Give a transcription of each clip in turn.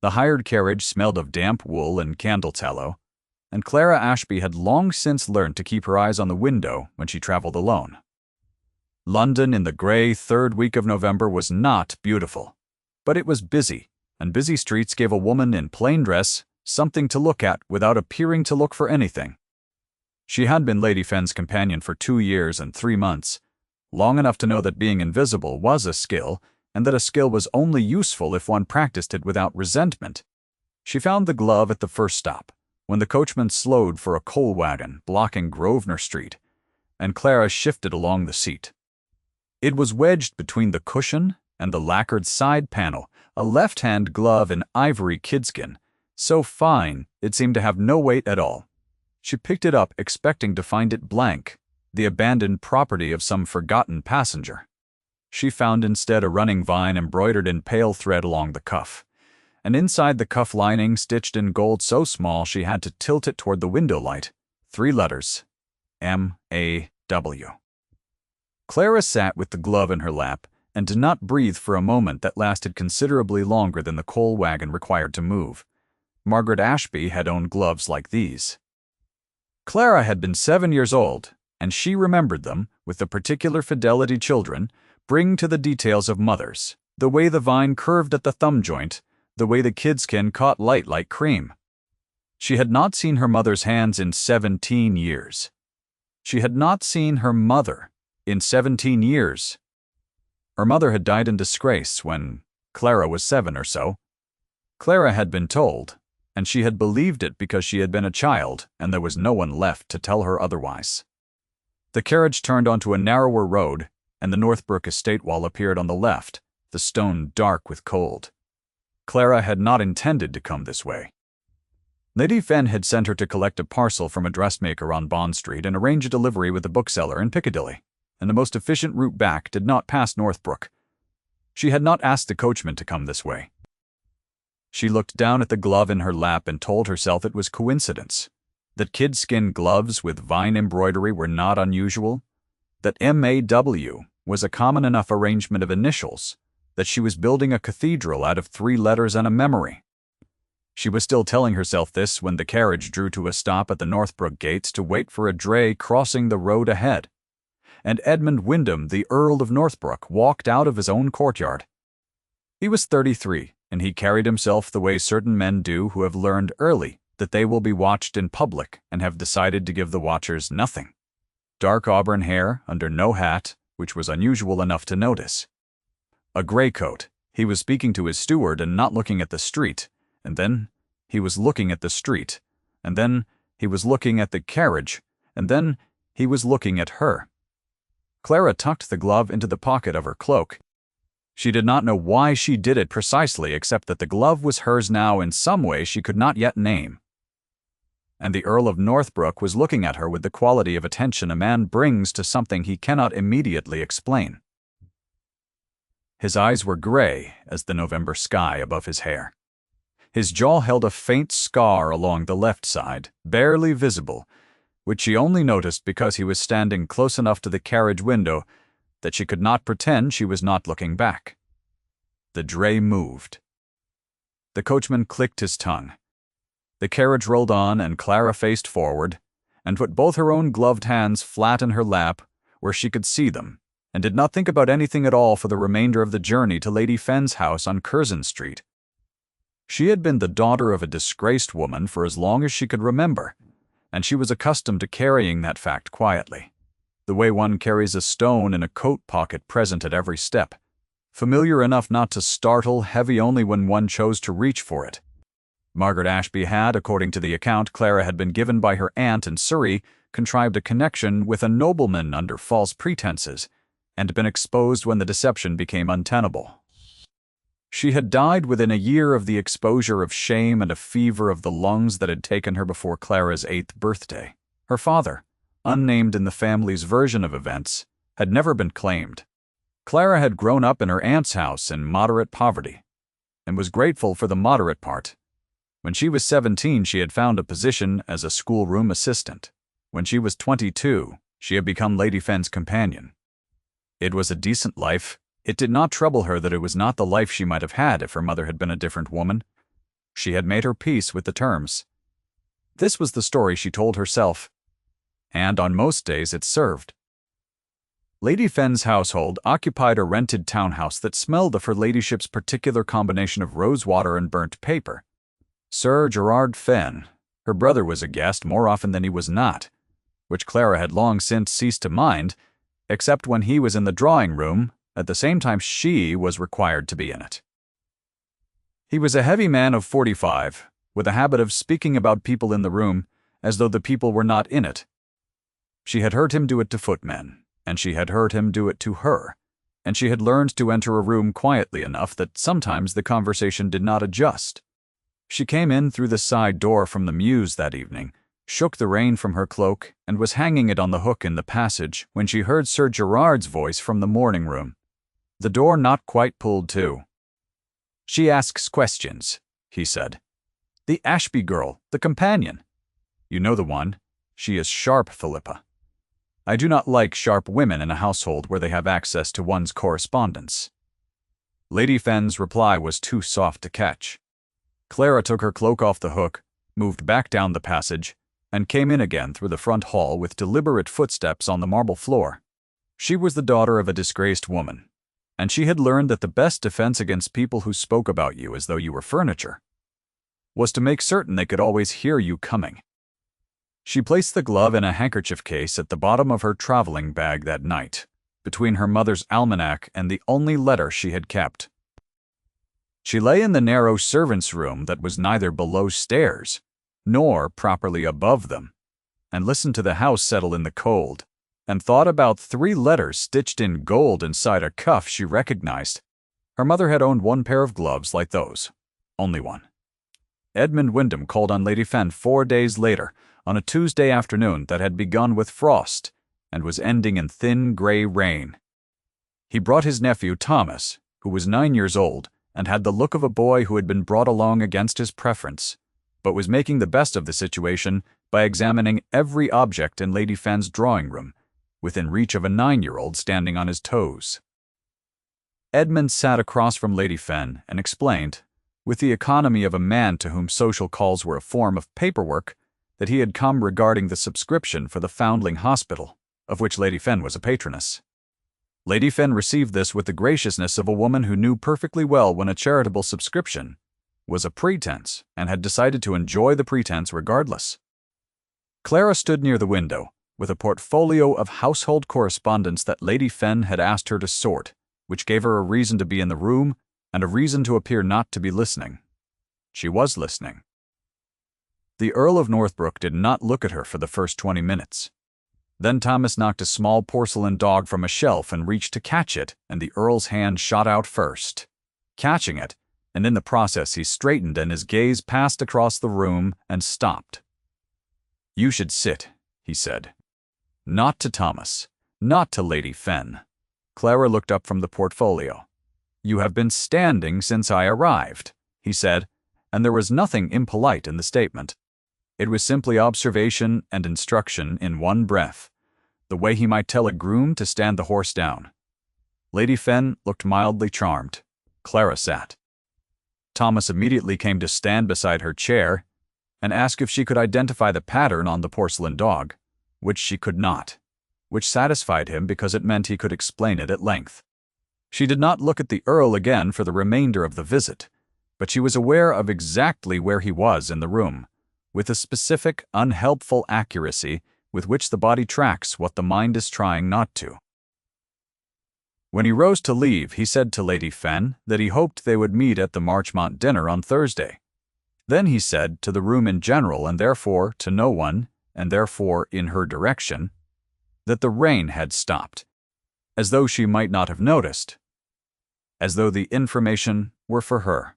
The hired carriage smelled of damp wool and candle tallow, and Clara Ashby had long since learned to keep her eyes on the window when she traveled alone. London in the grey third week of November was not beautiful, but it was busy, and busy streets gave a woman in plain dress something to look at without appearing to look for anything. She had been Lady Fenn's companion for 2 years and 3 months, long enough to know that being invisible was a skill, and that a skill was only useful if one practiced it without resentment. She found the glove at the first stop, when the coachman slowed for a coal wagon blocking Grosvenor Street, and Clara shifted along the seat. It was wedged between the cushion and the lacquered side panel, a left-hand glove in ivory kidskin, so fine it seemed to have no weight at all. She picked it up expecting to find it blank, the abandoned property of some forgotten passenger. She found instead a running vine embroidered in pale thread along the cuff, and inside the cuff lining stitched in gold so small she had to tilt it toward the window light, 3 letters, M-A-W. Clara sat with the glove in her lap and did not breathe for a moment that lasted considerably longer than the coal wagon required to move. Margaret Ashby had owned gloves like these. Clara had been 7 years old, and she remembered them, with the particular fidelity children bring to the details of mothers, the way the vine curved at the thumb joint, the way the kidskin caught light like cream. She had not seen her mother's hands in 17 years. She had not seen her mother in 17 years. Her mother had died in disgrace when Clara was 7 or so. Clara had been told, and she had believed it because she had been a child and there was no one left to tell her otherwise. The carriage turned onto a narrower road, and the Northbrook estate wall appeared on the left, the stone dark with cold. Clara had not intended to come this way. Lady Fenn had sent her to collect a parcel from a dressmaker on Bond Street and arrange a delivery with a bookseller in Piccadilly, and the most efficient route back did not pass Northbrook. She had not asked the coachman to come this way. She looked down at the glove in her lap and told herself it was coincidence, that kidskin gloves with vine embroidery were not unusual, that M-A-W was a common enough arrangement of initials, that she was building a cathedral out of 3 letters and a memory. She was still telling herself this when the carriage drew to a stop at the Northbrook gates to wait for a dray crossing the road ahead, and Edmund Wyndham, the Earl of Northbrook, walked out of his own courtyard. He was 33, and he carried himself the way certain men do who have learned early that they will be watched in public and have decided to give the watchers nothing. Dark auburn hair under no hat, which was unusual enough to notice. A grey coat. He was speaking to his steward and not looking at the street, and then he was looking at the street, and then he was looking at the carriage, and then he was looking at her. Clara tucked the glove into the pocket of her cloak. She did not know why she did it precisely, except that the glove was hers now in some way she could not yet name. And the Earl of Northbrook was looking at her with the quality of attention a man brings to something he cannot immediately explain. His eyes were grey as the November sky above his hair. His jaw held a faint scar along the left side, barely visible, which she only noticed because he was standing close enough to the carriage window that she could not pretend she was not looking back. The dray moved. The coachman clicked his tongue. The carriage rolled on, and Clara faced forward, and put both her own gloved hands flat in her lap, where she could see them, and did not think about anything at all for the remainder of the journey to Lady Fenn's house on Curzon Street. She had been the daughter of a disgraced woman for as long as she could remember, and she was accustomed to carrying that fact quietly, the way one carries a stone in a coat pocket present at every step, familiar enough not to startle, heavy only when one chose to reach for it. Margaret Ashby had, according to the account Clara had been given by her aunt in Surrey, contrived a connection with a nobleman under false pretenses, and been exposed when the deception became untenable. She had died within a year of the exposure of shame and a fever of the lungs that had taken her before Clara's 8th birthday. Her father, unnamed in the family's version of events, had never been claimed. Clara had grown up in her aunt's house in moderate poverty, and was grateful for the moderate part. When she was 17, she had found a position as a schoolroom assistant. When she was 22, she had become Lady Fenn's companion. It was a decent life. It did not trouble her that it was not the life she might have had if her mother had been a different woman. She had made her peace with the terms. This was the story she told herself, and on most days it served. Lady Fenn's household occupied a rented townhouse that smelled of her ladyship's particular combination of rosewater and burnt paper. Sir Gerard Fenn, her brother, was a guest more often than he was not, which Clara had long since ceased to mind, except when he was in the drawing-room, at the same time she was required to be in it. He was a heavy man of 45, with a habit of speaking about people in the room as though the people were not in it. She had heard him do it to footmen, and she had heard him do it to her, and she had learned to enter a room quietly enough that sometimes the conversation did not adjust. She came in through the side door from the mews that evening, shook the rain from her cloak, and was hanging it on the hook in the passage when she heard Sir Gerard's voice from the morning-room, the door not quite pulled to. "She asks questions," he said. "The Ashby girl, the companion. You know the one. She is sharp, Philippa. I do not like sharp women in a household where they have access to one's correspondence." Lady Fenn's reply was too soft to catch. Clara took her cloak off the hook, moved back down the passage, and came in again through the front hall with deliberate footsteps on the marble floor. She was the daughter of a disgraced woman, and she had learned that the best defense against people who spoke about you as though you were furniture was to make certain they could always hear you coming. She placed the glove in a handkerchief case at the bottom of her traveling bag that night, between her mother's almanac and the only letter she had kept. She lay in the narrow servants' room that was neither below stairs nor properly above them, and listened to the house settle in the cold, and thought about 3 letters stitched in gold inside a cuff she recognized. Her mother had owned one pair of gloves like those, only one. Edmund Wyndham called on Lady Fenn 4 days later, on a Tuesday afternoon that had begun with frost and was ending in thin gray rain. He brought his nephew Thomas, who was 9 years old, and had the look of a boy who had been brought along against his preference, but was making the best of the situation by examining every object in Lady Fenn's drawing-room, within reach of a 9-year-old standing on his toes. Edmund sat across from Lady Fenn and explained, with the economy of a man to whom social calls were a form of paperwork, that he had come regarding the subscription for the Foundling Hospital, of which Lady Fenn was a patroness. Lady Fenn received this with the graciousness of a woman who knew perfectly well when a charitable subscription was a pretense and had decided to enjoy the pretense regardless. Clara stood near the window, with a portfolio of household correspondence that Lady Fenn had asked her to sort, which gave her a reason to be in the room and a reason to appear not to be listening. She was listening. The Earl of Northbrook did not look at her for the first 20 minutes. Then Thomas knocked a small porcelain dog from a shelf and reached to catch it, and the Earl's hand shot out first, catching it, and in the process he straightened and his gaze passed across the room and stopped. "You should sit," he said. Not to Thomas, not to Lady Fenn. Clara looked up from the portfolio. "You have been standing since I arrived," he said, and there was nothing impolite in the statement. It was simply observation and instruction in one breath, the way he might tell a groom to stand the horse down. Lady Fenn looked mildly charmed. Clara sat. Thomas immediately came to stand beside her chair and asked if she could identify the pattern on the porcelain dog, which she could not, which satisfied him because it meant he could explain it at length. She did not look at the Earl again for the remainder of the visit, but she was aware of exactly where he was in the room, with a specific, unhelpful accuracy with which the body tracks what the mind is trying not to. When he rose to leave, he said to Lady Fenn that he hoped they would meet at the Marchmont dinner on Thursday. Then he said to the room in general, and therefore to no one, and therefore in her direction, that the rain had stopped, as though she might not have noticed, as though the information were for her.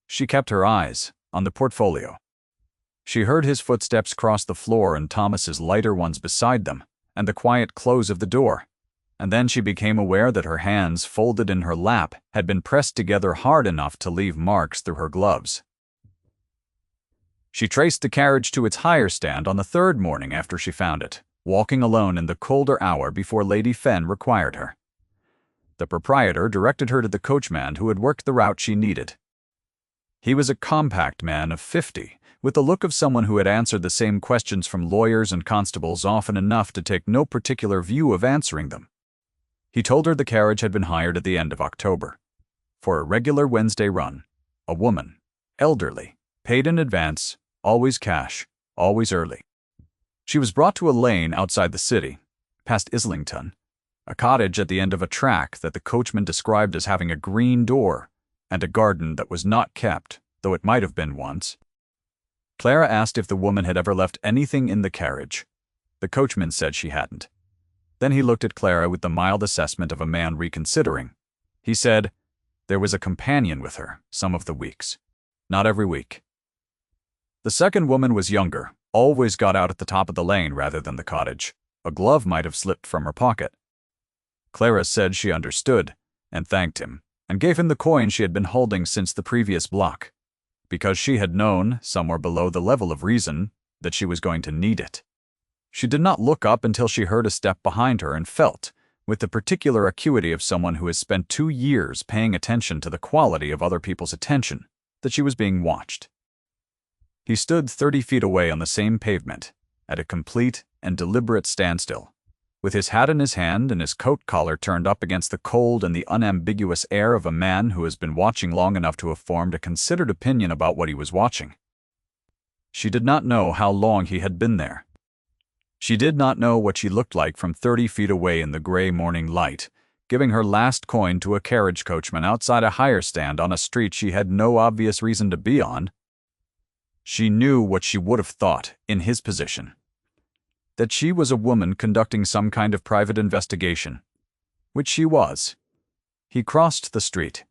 She kept her eyes on the portfolio. She heard his footsteps cross the floor and Thomas's lighter ones beside them, and the quiet close of the door. And then she became aware that her hands, folded in her lap, had been pressed together hard enough to leave marks through her gloves. She traced the carriage to its hire stand on the 3rd morning after she found it, walking alone in the colder hour before Lady Fenn required her. The proprietor directed her to the coachman who had worked the route she needed. He was a compact man of 50, with the look of someone who had answered the same questions from lawyers and constables often enough to take no particular view of answering them. He told her the carriage had been hired at the end of October. For a regular Wednesday run. A woman. Elderly. Paid in advance. Always cash. Always early. She was brought to a lane outside the city, past Islington, a cottage at the end of a track that the coachman described as having a green door and a garden that was not kept, though it might have been once. Clara asked if the woman had ever left anything in the carriage. The coachman said she hadn't. Then he looked at Clara with the mild assessment of a man reconsidering. He said, there was a companion with her some of the weeks. Not every week. The second woman was younger, always got out at the top of the lane rather than the cottage. A glove might have slipped from her pocket. Clara said she understood, and thanked him, and gave him the coin she had been holding since the previous block, because she had known, somewhere below the level of reason, that she was going to need it. She did not look up until she heard a step behind her and felt, with the particular acuity of someone who has spent 2 years paying attention to the quality of other people's attention, that she was being watched. He stood 30 feet away on the same pavement, at a complete and deliberate standstill, with his hat in his hand and his coat collar turned up against the cold and the unambiguous air of a man who has been watching long enough to have formed a considered opinion about what he was watching. She did not know how long he had been there. She did not know what she looked like from 30 feet away in the gray morning light, giving her last coin to a carriage coachman outside a hire stand on a street she had no obvious reason to be on. She knew what she would have thought in his position. That she was a woman conducting some kind of private investigation, which she was. He crossed the street.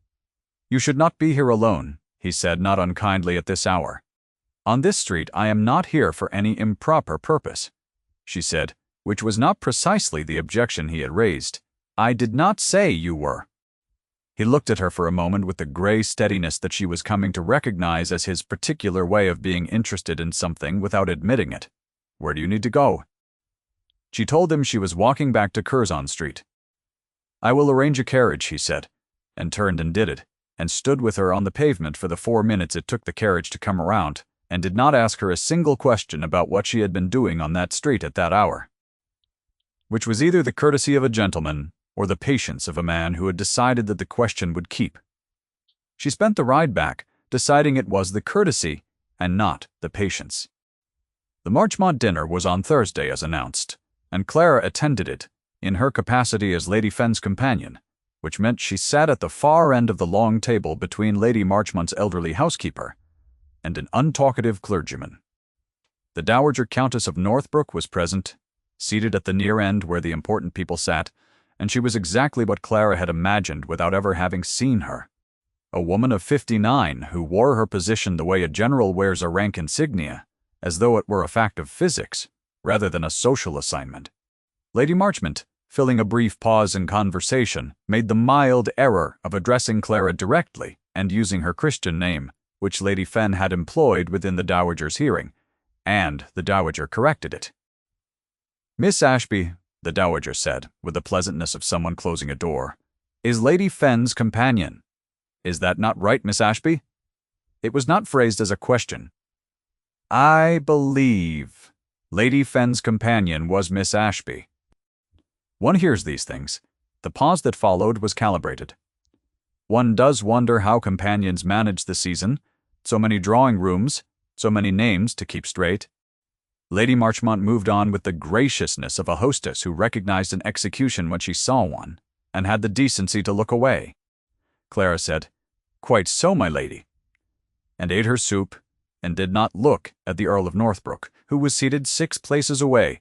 "You should not be here alone," he said not unkindly at this hour. "On this street I am not here for any improper purpose," she said, which was not precisely the objection he had raised. "I did not say you were." He looked at her for a moment with the gray steadiness that she was coming to recognize as his particular way of being interested in something without admitting it. "Where do you need to go?" She told him she was walking back to Curzon Street. "I will arrange a carriage," he said, and turned and did it, and stood with her on the pavement for the 4 minutes it took the carriage to come around, and did not ask her a single question about what she had been doing on that street at that hour. Which was either the courtesy of a gentleman or the patience of a man who had decided that the question would keep. She spent the ride back, deciding it was the courtesy and not the patience. The Marchmont dinner was on Thursday as announced, and Clara attended it, in her capacity as Lady Fenn's companion, which meant she sat at the far end of the long table between Lady Marchmont's elderly housekeeper and an untalkative clergyman. The Dowager Countess of Northbrook was present, seated at the near end where the important people sat, and she was exactly what Clara had imagined without ever having seen her. A woman of 59 who wore her position the way a general wears a rank insignia, as though it were a fact of physics, rather than a social assignment. Lady Marchmont, filling a brief pause in conversation, made the mild error of addressing Clara directly and using her Christian name, which Lady Fenn had employed within the Dowager's hearing, and the Dowager corrected it. "Miss Ashby," the Dowager said, with the pleasantness of someone closing a door, "is Lady Fenn's companion. Is that not right, Miss Ashby?" It was not phrased as a question. "I believe Lady Fenn's companion was Miss Ashby." One hears these things. The pause that followed was calibrated. One does wonder how companions manage the season. So many drawing rooms, so many names to keep straight. Lady Marchmont moved on with the graciousness of a hostess who recognized an execution when she saw one, and had the decency to look away. Clara said, "Quite so, my lady," and ate her soup, and did not look at the Earl of Northbrook, who was seated 6 places away,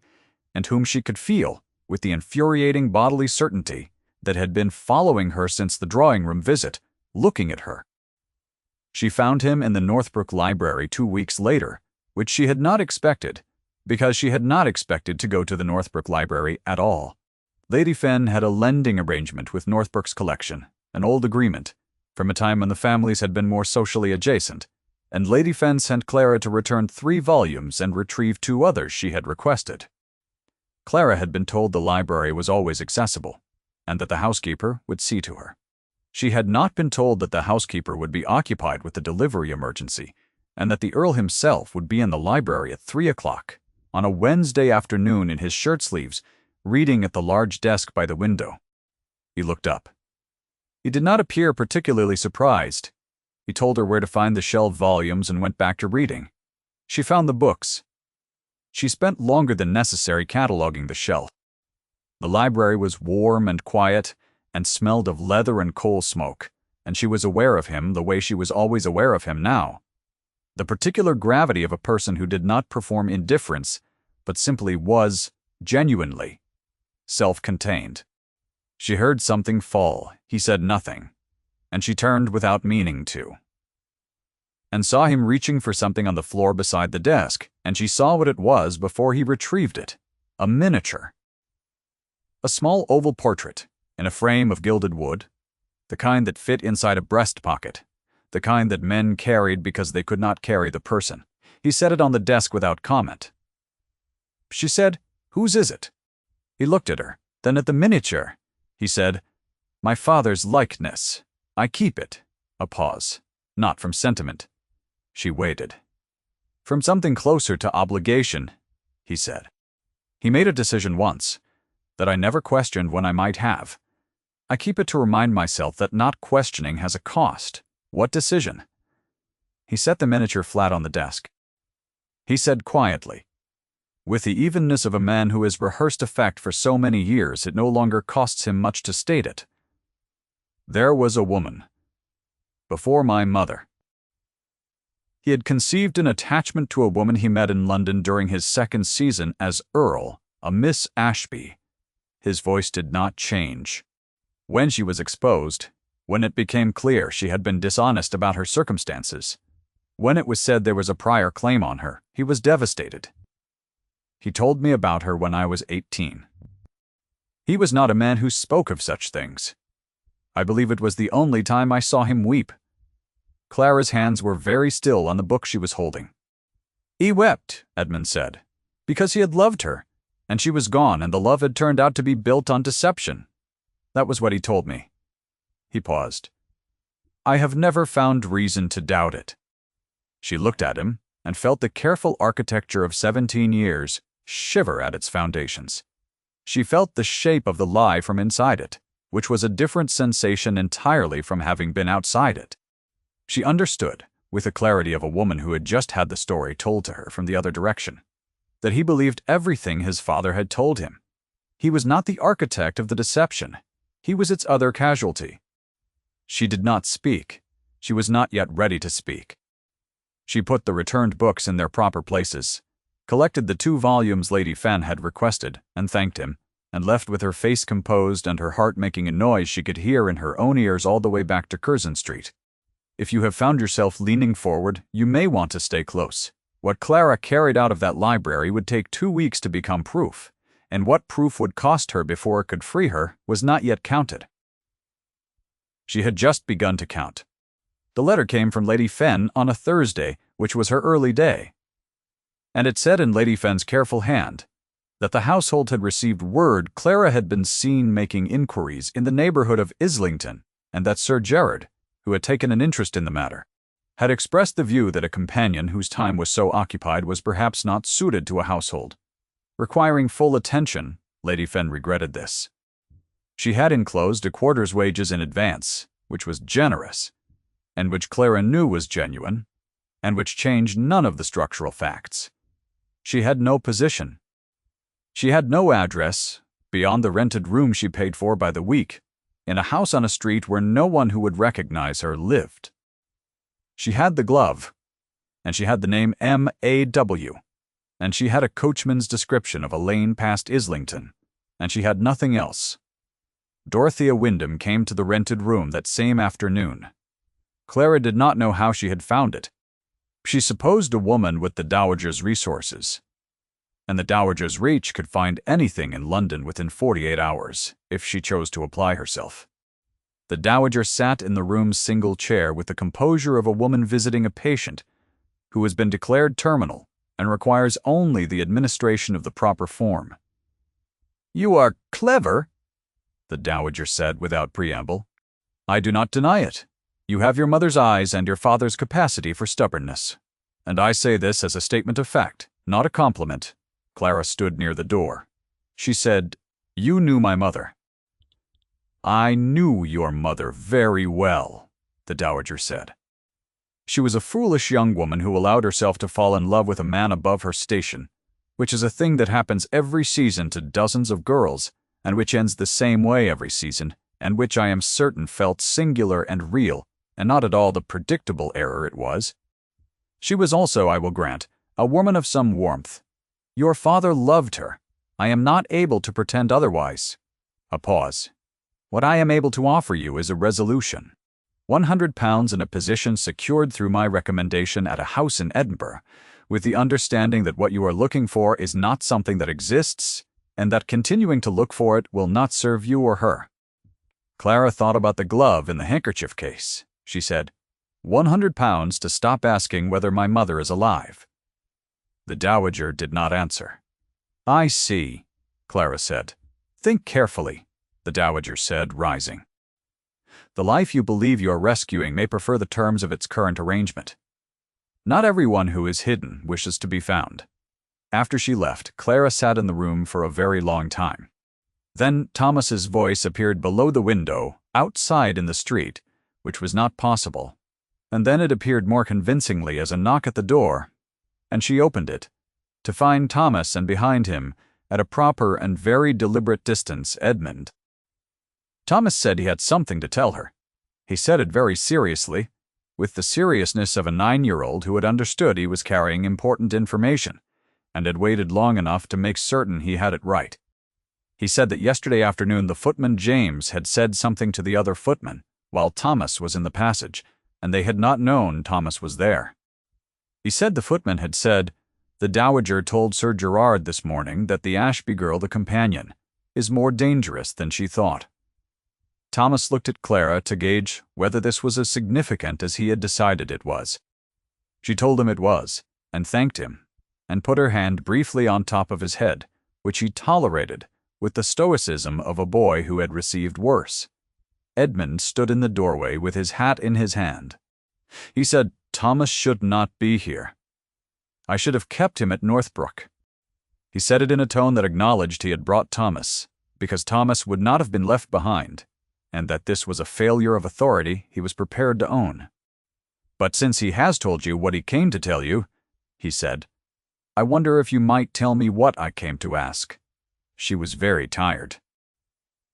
and whom she could feel, with the infuriating bodily certainty that had been following her since the drawing-room visit, looking at her. She found him in the Northbrook Library 2 weeks later, which she had not expected, because she had not expected to go to the Northbrook Library at all. Lady Fenn had a lending arrangement with Northbrook's collection, an old agreement, from a time when the families had been more socially adjacent, and Lady Fenn sent Clara to return 3 volumes and retrieve 2 others she had requested. Clara had been told the library was always accessible, and that the housekeeper would see to her. She had not been told that the housekeeper would be occupied with the delivery emergency, and that the Earl himself would be in the library at 3 o'clock, on a Wednesday afternoon in his shirt sleeves, reading at the large desk by the window. He looked up. He did not appear particularly surprised. He told her where to find the shelved volumes and went back to reading. She found the books. She spent longer than necessary cataloging the shelf. The library was warm and quiet, and smelled of leather and coal smoke, and she was aware of him the way she was always aware of him now. The particular gravity of a person who did not perform indifference, but simply was, genuinely, self-contained. She heard something fall. He said nothing, and she turned without meaning to, and saw him reaching for something on the floor beside the desk, and she saw what it was before he retrieved it. A miniature. A small oval portrait, in a frame of gilded wood, the kind that fit inside a breast pocket, the kind that men carried because they could not carry the person. He set it on the desk without comment. She said, "Whose is it?" He looked at her, then at the miniature. He said, "My father's likeness. I keep it." A pause. Not from sentiment. She waited. "From something closer to obligation," he said. He made a decision once, that I never questioned when I might have. I keep it to remind myself that not questioning has a cost. What decision? He set the miniature flat on the desk. He said quietly, with the evenness of a man who has rehearsed a fact for so many years it no longer costs him much to state it. "There was a woman, before my mother." He had conceived an attachment to a woman he met in London during his second season as Earl, a Miss Ashby. His voice did not change. When she was exposed, when it became clear she had been dishonest about her circumstances, when it was said there was a prior claim on her, he was devastated. He told me about her when I was 18. He was not a man who spoke of such things. I believe it was the only time I saw him weep. Clara's hands were very still on the book she was holding. "He wept," Edmund said, "because he had loved her, and she was gone, and the love had turned out to be built on deception. That was what he told me." He paused. "I have never found reason to doubt it." She looked at him and felt the careful architecture of 17 years shiver at its foundations. She felt the shape of the lie from inside it, which was a different sensation entirely from having been outside it. She understood, with the clarity of a woman who had just had the story told to her from the other direction, that he believed everything his father had told him. He was not the architect of the deception. He was its other casualty. She did not speak. She was not yet ready to speak. She put the returned books in their proper places, collected the 2 volumes Lady Fenn had requested, and thanked him, and left with her face composed and her heart making a noise she could hear in her own ears all the way back to Curzon Street. If you have found yourself leaning forward, you may want to stay close. What Clara carried out of that library would take 2 weeks to become proof, and what proof would cost her before it could free her was not yet counted. She had just begun to count. The letter came from Lady Fenn on a Thursday, which was her early day, and it said in Lady Fenn's careful hand that the household had received word Clara had been seen making inquiries in the neighborhood of Islington, and that Sir Gerard, who had taken an interest in the matter, had expressed the view that a companion whose time was so occupied was perhaps not suited to a household, requiring full attention. Lady Fenn regretted this. She had enclosed a quarter's wages in advance, which was generous, and which Clara knew was genuine, and which changed none of the structural facts. She had no position. She had no address, beyond the rented room she paid for by the week, in a house on a street where no one who would recognize her lived. She had the glove, and she had the name M.A.W., and she had a coachman's description of a lane past Islington, and she had nothing else. Dorothea Wyndham came to the rented room that same afternoon. Clara did not know how she had found it. She supposed a woman with the Dowager's resources, and the Dowager's reach could find anything in London within 48 hours, if she chose to apply herself. The Dowager sat in the room's single chair with the composure of a woman visiting a patient who has been declared terminal and requires only the administration of the proper form. "You are clever," the Dowager said without preamble. I do not deny it. You have your mother's eyes and your father's capacity for stubbornness. And I say this as a statement of fact, not a compliment. Clara stood near the door. She said, "You knew my mother." "I knew your mother very well," the dowager said. She was a foolish young woman who allowed herself to fall in love with a man above her station, which is a thing that happens every season to dozens of girls, and which ends the same way every season, and which I am certain felt singular and real, and not at all the predictable error it was. She was also, I will grant, a woman of some warmth. Your father loved her. I am not able to pretend otherwise. A pause. What I am able to offer you is a resolution. £100 in a position secured through my recommendation at a house in Edinburgh, with the understanding that what you are looking for is not something that exists, and that continuing to look for it will not serve you or her. Clara thought about the glove in the handkerchief case. She said, £100 to stop asking whether my mother is alive. The dowager did not answer. I see, Clara said. Think carefully, the dowager said, rising. The life you believe you are rescuing may prefer the terms of its current arrangement. Not everyone who is hidden wishes to be found. After she left, Clara sat in the room for a very long time. Then Thomas's voice appeared below the window, outside in the street, which was not possible, and then it appeared more convincingly as a knock at the door, and she opened it, to find Thomas and behind him, at a proper and very deliberate distance, Edmund. Thomas said he had something to tell her. He said it very seriously, with the seriousness of a 9-year-old who had understood he was carrying important information, and had waited long enough to make certain he had it right. He said that yesterday afternoon the footman James had said something to the other footman, while Thomas was in the passage, and they had not known Thomas was there. He said the footman had said, "The dowager told Sir Gerard this morning that the Ashby girl, the companion, is more dangerous than she thought." Thomas looked at Clara to gauge whether this was as significant as he had decided it was. She told him it was, and thanked him, and put her hand briefly on top of his head, which he tolerated with the stoicism of a boy who had received worse. Edmund stood in the doorway with his hat in his hand. He said, "Thomas should not be here. I should have kept him at Northbrook." He said it in a tone that acknowledged he had brought Thomas, because Thomas would not have been left behind, and that this was a failure of authority he was prepared to own. "But since he has told you what he came to tell you," he said, "I wonder if you might tell me what I came to ask." She was very tired.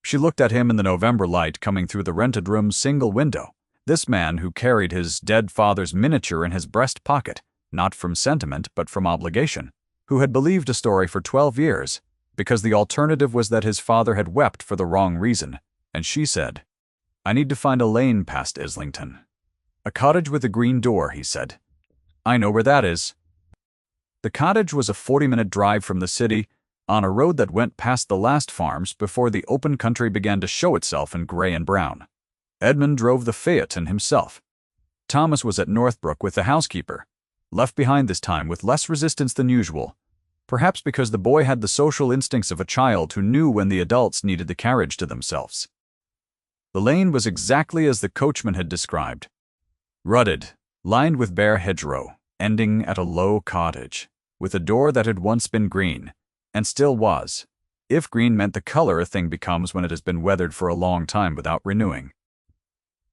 She looked at him in the November light coming through the rented room's single window, this man who carried his dead father's miniature in his breast pocket, not from sentiment but from obligation, who had believed a story for 12 years, because the alternative was that his father had wept for the wrong reason, and she said, "I need to find a lane past Islington." "A cottage with a green door," he said. "I know where that is." The cottage was a 40-minute drive from the city, on a road that went past the last farms before the open country began to show itself in gray and brown. Edmund drove the phaeton himself. Thomas was at Northbrook with the housekeeper, left behind this time with less resistance than usual, perhaps because the boy had the social instincts of a child who knew when the adults needed the carriage to themselves. The lane was exactly as the coachman had described, rutted, lined with bare hedgerow, ending at a low cottage, with a door that had once been green, and still was, if green meant the color a thing becomes when it has been weathered for a long time without renewing.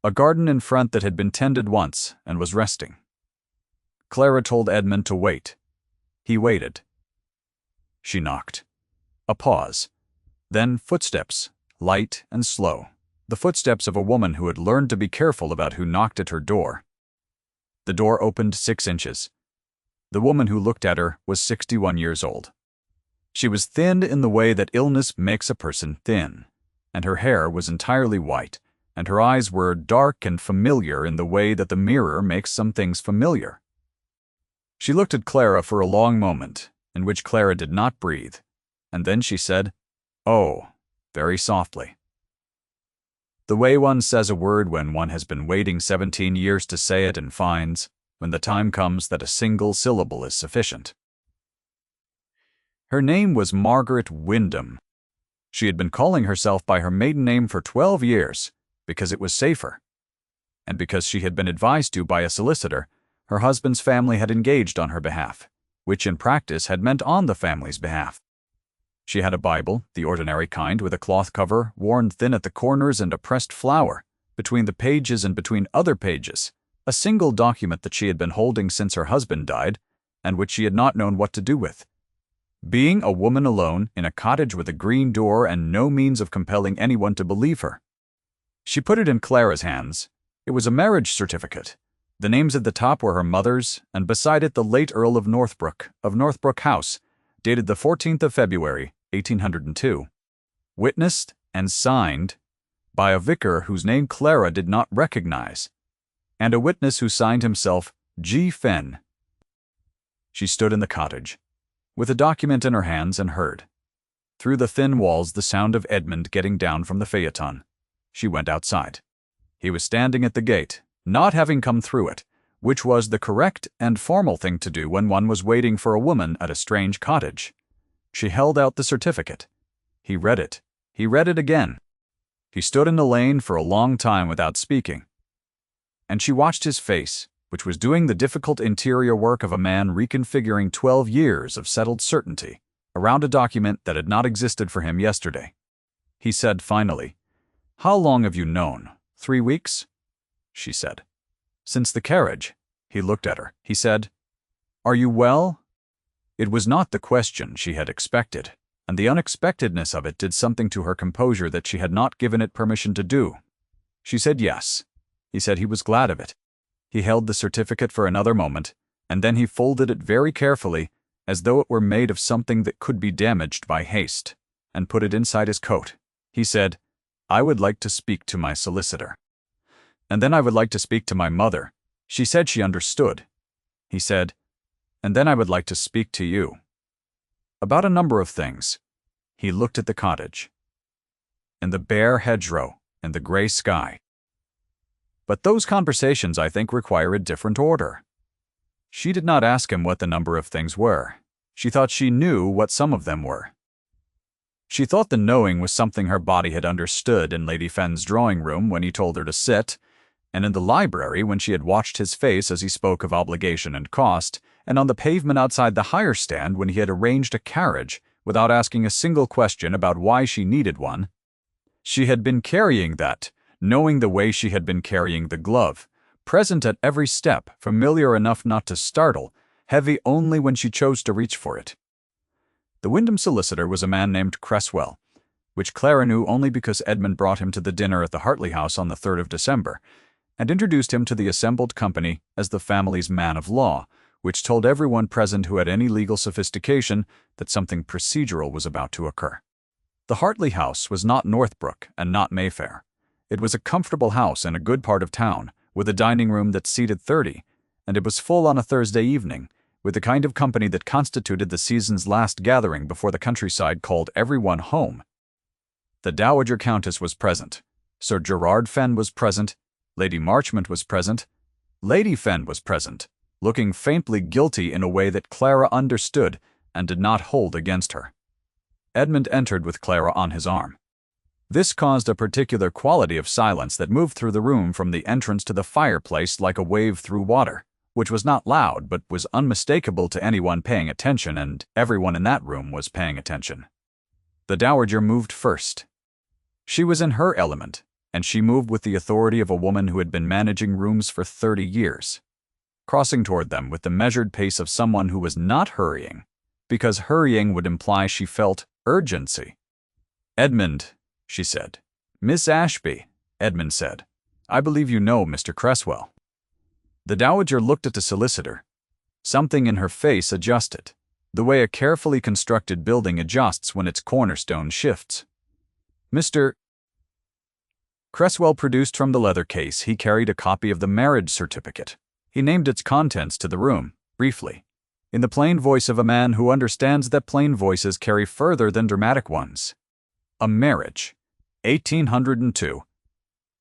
A garden in front that had been tended once and was resting. Clara told Edmund to wait. He waited. She knocked. A pause. Then footsteps, light and slow. The footsteps of a woman who had learned to be careful about who knocked at her door. The door opened 6 inches. The woman who looked at her was 61 years old. She was thin in the way that illness makes a person thin, and her hair was entirely white, and her eyes were dark and familiar in the way that the mirror makes some things familiar. She looked at Clara for a long moment, in which Clara did not breathe, and then she said, "Oh," very softly. The way one says a word when one has been waiting 17 years to say it and finds, when the time comes, that a single syllable is sufficient. Her name was Margaret Wyndham. She had been calling herself by her maiden name for 12 years, because it was safer, and because she had been advised to by a solicitor. Her husband's family had engaged on her behalf, which in practice had meant on the family's behalf. She had a Bible, the ordinary kind, with a cloth cover, worn thin at the corners and a pressed flower between the pages and between other pages, a single document that she had been holding since her husband died, and which she had not known what to do with. Being a woman alone, in a cottage with a green door and no means of compelling anyone to believe her, she put it in Clara's hands. It was a marriage certificate. The names at the top were her mother's, and beside it the late Earl of Northbrook House, dated the 14th of February, 1802. Witnessed and signed by a vicar whose name Clara did not recognize, and a witness who signed himself G. Fenn. She stood in the cottage, with the document in her hands, and heard, through the thin walls, the sound of Edmund getting down from the phaeton. She went outside. He was standing at the gate, not having come through it, which was the correct and formal thing to do when one was waiting for a woman at a strange cottage. She held out the certificate. He read it. He read it again. He stood in the lane for a long time without speaking, and she watched his face, which was doing the difficult interior work of a man reconfiguring 12 years of settled certainty around a document that had not existed for him yesterday. He said finally, "How long have you known? 3 weeks?" She said. "Since the carriage." He looked at her. He said, "Are you well?" It was not the question she had expected, and the unexpectedness of it did something to her composure that she had not given it permission to do. She said yes. He said he was glad of it. He held the certificate for another moment, and then he folded it very carefully, as though it were made of something that could be damaged by haste, and put it inside his coat. He said, "I would like to speak to my solicitor. And then I would like to speak to my mother." She said she understood. He said, "And then I would like to speak to you about a number of things." He looked at the cottage, and the bare hedgerow, and the gray sky. "But those conversations, I think, require a different order." She did not ask him what the number of things were. She thought she knew what some of them were. She thought the knowing was something her body had understood in Lady Fenn's drawing room when he told her to sit, and in the library when she had watched his face as he spoke of obligation and cost, and on the pavement outside the hire stand when he had arranged a carriage without asking a single question about why she needed one. She had been carrying that, knowing the way she had been carrying the glove, present at every step, familiar enough not to startle, heavy only when she chose to reach for it. The Wyndham solicitor was a man named Cresswell, which Clara knew only because Edmund brought him to the dinner at the Hartley house on the 3rd of December, and introduced him to the assembled company as the family's man of law, which told everyone present who had any legal sophistication that something procedural was about to occur. The Hartley house was not Northbrook and not Mayfair. It was a comfortable house in a good part of town, with a dining room that seated 30, and it was full on a Thursday evening, with the kind of company that constituted the season's last gathering before the countryside called everyone home. The Dowager Countess was present. Sir Gerard Fenn was present. Lady Marchmont was present. Lady Fenn was present, looking faintly guilty in a way that Clara understood and did not hold against her. Edmund entered with Clara on his arm. This caused a particular quality of silence that moved through the room from the entrance to the fireplace like a wave through water, which was not loud but was unmistakable to anyone paying attention, and everyone in that room was paying attention. The Dowager moved first. She was in her element, and she moved with the authority of a woman who had been managing rooms for 30 years, crossing toward them with the measured pace of someone who was not hurrying, because hurrying would imply she felt urgency. "Edmund," she said. "Miss Ashby," Edmund said. "I believe you know Mr. Cresswell." The Dowager looked at the solicitor. Something in her face adjusted, the way a carefully constructed building adjusts when its cornerstone shifts. Mr. Cresswell produced from the leather case he carried a copy of the marriage certificate. He named its contents to the room, briefly, in the plain voice of a man who understands that plain voices carry further than dramatic ones. A marriage. 1802.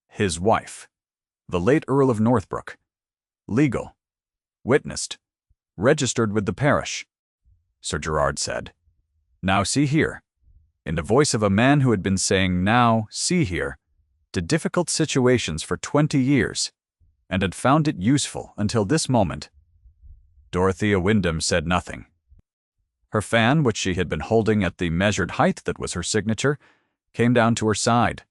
His wife. The late Earl of Northbrook. Legal. Witnessed. Registered with the parish. Sir Gerard said, "Now see here," in the voice of a man who had been saying, "Now see here," to difficult situations for 20 years, and had found it useful until this moment. Dorothea Wyndham said nothing. Her fan, which she had been holding at the measured height that was her signature, came down to her side.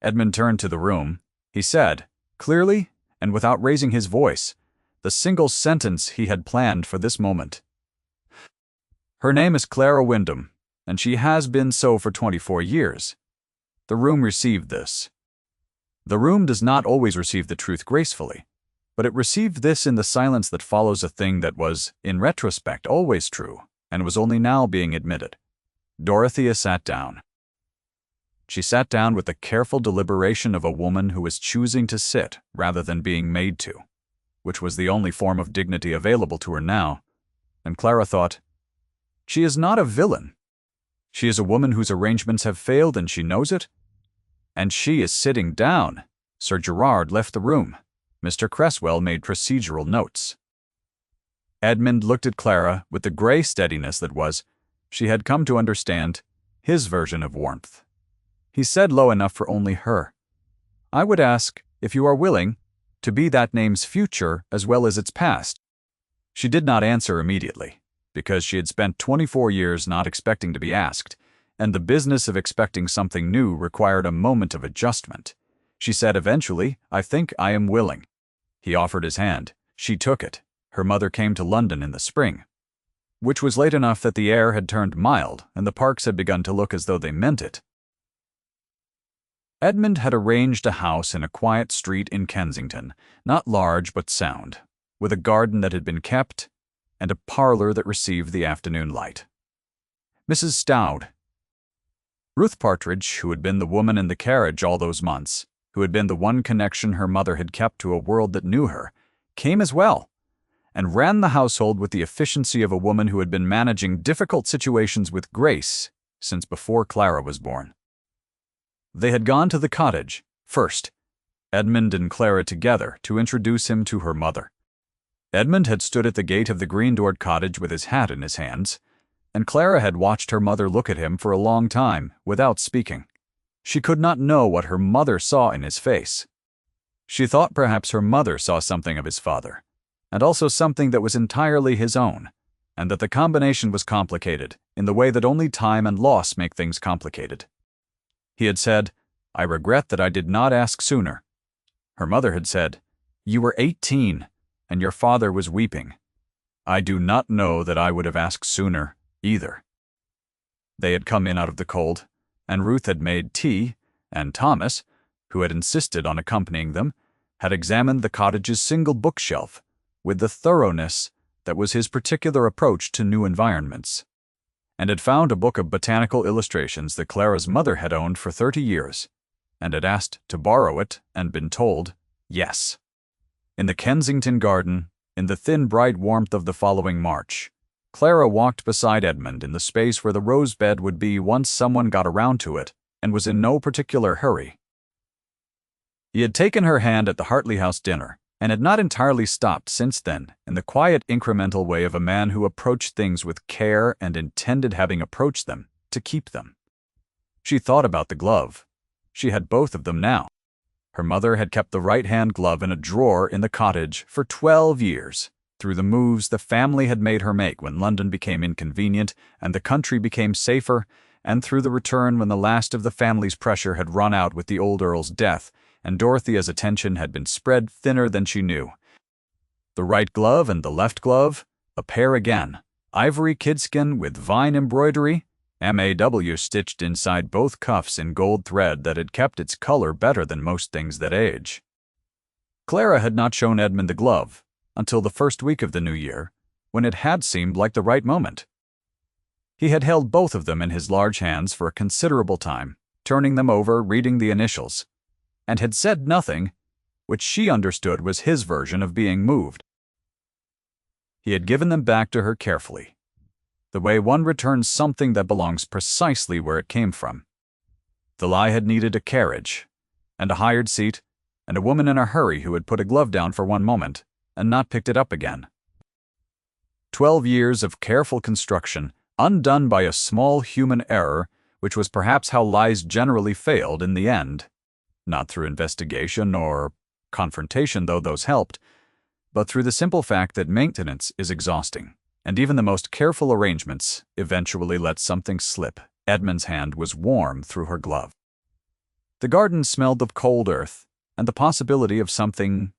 Edmund turned to the room. He said, clearly and without raising his voice, the single sentence he had planned for this moment. "Her name is Clara Wyndham, and she has been so for 24 years. The room received this. The room does not always receive the truth gracefully, but it received this in the silence that follows a thing that was, in retrospect, always true, and was only now being admitted. Dorothea sat down. She sat down with the careful deliberation of a woman who is choosing to sit rather than being made to, which was the only form of dignity available to her now, and Clara thought, she is not a villain. She is a woman whose arrangements have failed and she knows it. And she is sitting down. Sir Gerard left the room. Mr. Cresswell made procedural notes. Edmund looked at Clara with the gray steadiness that was, she had come to understand, his version of warmth. He said low enough for only her, "I would ask, if you are willing, to be that name's future as well as its past." She did not answer immediately, because she had spent 24 years not expecting to be asked, and the business of expecting something new required a moment of adjustment. She said eventually, "I think I am willing." He offered his hand. She took it. Her mother came to London in the spring, which was late enough that the air had turned mild and the parks had begun to look as though they meant it. Edmund had arranged a house in a quiet street in Kensington, not large but sound, with a garden that had been kept, and a parlor that received the afternoon light. Mrs. Stoud, Ruth Partridge, who had been the woman in the carriage all those months, who had been the one connection her mother had kept to a world that knew her, came as well, and ran the household with the efficiency of a woman who had been managing difficult situations with grace since before Clara was born. They had gone to the cottage, first, Edmund and Clara together, to introduce him to her mother. Edmund had stood at the gate of the green-doored cottage with his hat in his hands, and Clara had watched her mother look at him for a long time, without speaking. She could not know what her mother saw in his face. She thought perhaps her mother saw something of his father, and also something that was entirely his own, and that the combination was complicated, in the way that only time and loss make things complicated. He had said, "I regret that I did not ask sooner." Her mother had said, "You were 18, and your father was weeping. I do not know that I would have asked sooner, either." They had come in out of the cold, and Ruth had made tea, and Thomas, who had insisted on accompanying them, had examined the cottage's single bookshelf with the thoroughness that was his particular approach to new environments, and had found a book of botanical illustrations that Clara's mother had owned for 30 years, and had asked to borrow it and been told, yes. In the Kensington garden, in the thin bright warmth of the following March, Clara walked beside Edmund in the space where the rose bed would be once someone got around to it, and was in no particular hurry. He had taken her hand at the Hartley House dinner, and had not entirely stopped since then, in the quiet incremental way of a man who approached things with care and intended, having approached them, to keep them. She thought about the glove. She had both of them now. Her mother had kept the right-hand glove in a drawer in the cottage for 12 years, through the moves the family had made her make when London became inconvenient and the country became safer, and through the return when the last of the family's pressure had run out with the old Earl's death, and Dorothea's attention had been spread thinner than she knew. The right glove and the left glove, a pair again, ivory kidskin with vine embroidery, MAW stitched inside both cuffs in gold thread that had kept its color better than most things that age. Clara had not shown Edmund the glove until the first week of the new year, when it had seemed like the right moment. He had held both of them in his large hands for a considerable time, turning them over, reading the initials, and had said nothing, which she understood was his version of being moved. He had given them back to her carefully, the way one returns something that belongs precisely where it came from. The lie had needed a carriage, and a hired seat, and a woman in a hurry who had put a glove down for one moment, and not picked it up again. 12 years of careful construction, undone by a small human error, which was perhaps how lies generally failed in the end. not through investigation or confrontation, though those helped, but through the simple fact that maintenance is exhausting, and even the most careful arrangements eventually let something slip. Edmund's hand was warm through her glove. The garden smelled of cold earth and the possibility of something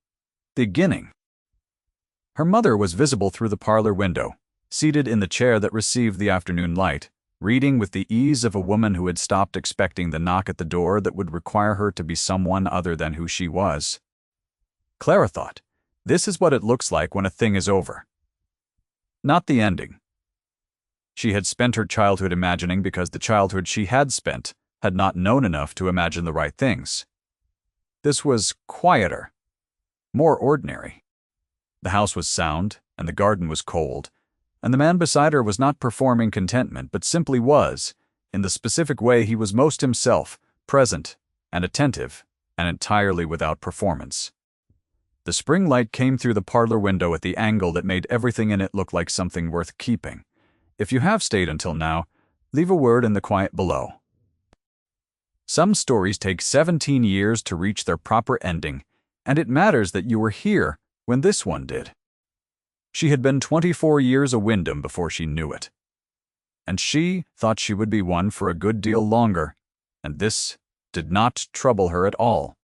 beginning. Her mother was visible through the parlor window, seated in the chair that received the afternoon light, reading with the ease of a woman who had stopped expecting the knock at the door that would require her to be someone other than who she was. Clara thought, this is what it looks like when a thing is over. Not the ending. She had spent her childhood imagining because the childhood she had spent had not known enough to imagine the right things. This was quieter, more ordinary. The house was sound, and the garden was cold, and the man beside her was not performing contentment, but simply was, in the specific way he was most himself, present and attentive, and entirely without performance. The spring light came through the parlor window at the angle that made everything in it look like something worth keeping. If you have stayed until now, leave a word in the quiet below. Some stories take 17 years to reach their proper ending, and it matters that you were here when this one did. She had been 24 years a Wyndham before she knew it. And she thought she would be one for a good deal longer, and this did not trouble her at all.